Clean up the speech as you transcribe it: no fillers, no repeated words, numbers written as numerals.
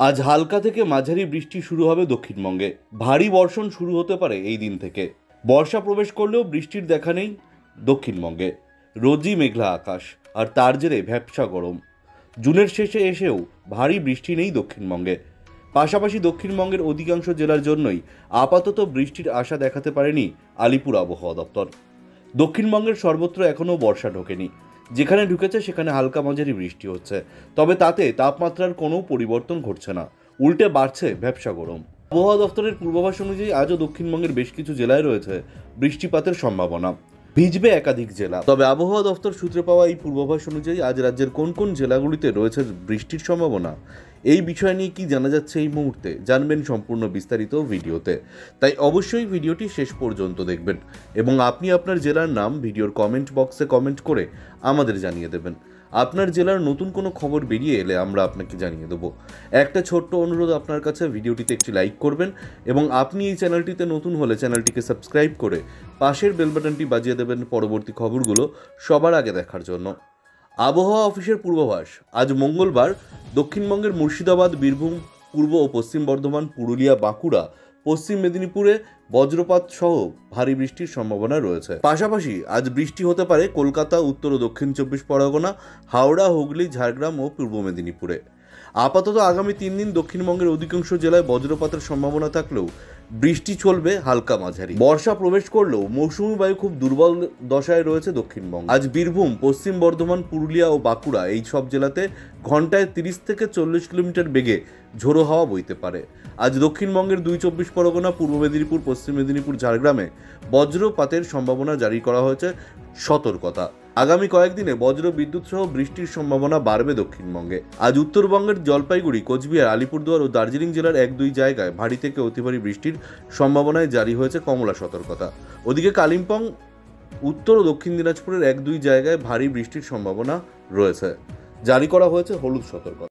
আজ হালকা থেকে মাঝারি বৃষ্টি শুরু হবে দক্ষিণবঙ্গে। ভারী বর্ষণ শুরু হতে পারে এই দিন থেকে। বর্ষা প্রবেশ করলেও বৃষ্টির দেখা নেই দক্ষিণবঙ্গে। রোজই মেঘলা আকাশ, আর তার জেরে ভ্যাপসা গরম। জুনের শেষে এসেও ভারী বৃষ্টি নেই দক্ষিণবঙ্গে। পাশাপাশি দক্ষিণবঙ্গের অধিকাংশ জেলার জন্যই আপাতত বৃষ্টির আশা দেখাতে পারেনি আলিপুর আবহাওয়া দপ্তর। দক্ষিণবঙ্গের সর্বত্র এখনও বর্ষা ঢোকেনি। যেখানে ঢুকেছে সেখানে হালকা মাঝারি বৃষ্টি হচ্ছে, তবে তাতে তাপমাত্রার কোনো পরিবর্তন ঘটছে না, উল্টে বাড়ছে ভ্যাপসা গরম। আবহাওয়া দপ্তরের পূর্বাভাস অনুযায়ী আজও দক্ষিণবঙ্গের বেশ কিছু জেলায় রয়েছে বৃষ্টিপাতের সম্ভাবনা। ভিজবে একাধিক জেলা। তবে আবহাওয়া দপ্তর সূত্রে পাওয়া এই পূর্বাভাস অনুযায়ী আজ রাজ্যের কোন কোন জেলাগুলিতে রয়েছে বৃষ্টির সম্ভাবনা, এই বিষয় নিয়ে কি জানা যাচ্ছে এই মুহূর্তে জানবেন সম্পূর্ণ বিস্তারিত ভিডিওতে। তাই অবশ্যই ভিডিওটি শেষ পর্যন্ত দেখবেন এবং আপনি আপনার জেলার নাম ভিডিওর কমেন্ট বক্সে কমেন্ট করে আমাদের জানিয়ে দেবেন। আপনার জেলার নতুন কোনো খবর বেরিয়ে এলে আমরা আপনাকে জানিয়ে দেবো। একটা ছোট্ট অনুরোধ আপনার কাছে, ভিডিওটিতে একটি লাইক করবেন এবং আপনি এই চ্যানেলটিতে নতুন হলে চ্যানেলটিকে সাবস্ক্রাইব করে পাশের বেল বাটনটি বাজিয়ে দেবেন পরবর্তী খবরগুলো সবার আগে দেখার জন্য। আবহাওয়া অফিসের পূর্বাভাস। আজ মঙ্গলবার দক্ষিণবঙ্গের মুর্শিদাবাদ, বীরভূম, পূর্ব ও পশ্চিম বর্ধমান, পুরুলিয়া, বাঁকুড়া, পশ্চিম মেদিনীপুরে বজ্রপাত সহ ভারী বৃষ্টির সম্ভাবনা রয়েছে। পাশাপাশি আজ বৃষ্টি হতে পারে কলকাতা, উত্তর ও দক্ষিণ 24 পরগনা, হাওড়া, হুগলি, ঝাড়গ্রাম ও পূর্ব মেদিনীপুরে। আপাতত আগামী 3 দিন দক্ষিণবঙ্গের অধিকাংশ জেলায় বজ্রপাতের সম্ভাবনা থাকলেও বৃষ্টি চলবে হালকা মাঝারি। বর্ষা প্রবেশ করলেও মৌসুমী বায়ু খুব দুর্বল দশায় রয়েছে দক্ষিণবঙ্গ। আজ বীরভূম, পশ্চিম বর্ধমান, পুরুলিয়া ও বাঁকুড়া এই সব জেলাতে ঘন্টায় 30 থেকে 40 কিলোমিটার বেগে ঝোড়ো হাওয়া বইতে পারে। আজ দক্ষিণবঙ্গের 24 পরগনা, পূর্ব মেদিনীপুর, পশ্চিম মেদিনীপুর, ঝাড়গ্রামে বজ্রপাতের সম্ভাবনা জারি করা হয়েছে সতর্কতা। আগামী কয়েকদিনে বজ্র বিদ্যুৎ সহ বৃষ্টির সম্ভাবনা বাড়বে দক্ষিণবঙ্গে। আজ উত্তরবঙ্গের জলপাইগুড়ি, কোচবিহার, আলিপুরদুয়ার ও দার্জিলিং জেলার 1-2 জায়গায় ভারী থেকে অতি ভারী বৃষ্টির সম্ভাবনায় জারি হয়েছে কমলা সতর্কতা। ওদিকে কালিম্পং, উত্তর ও দক্ষিণ দিনাজপুরের 1-2 জায়গায় ভারী বৃষ্টির সম্ভাবনা রয়েছে, জারি করা হয়েছে হলুদ সতর্কতা।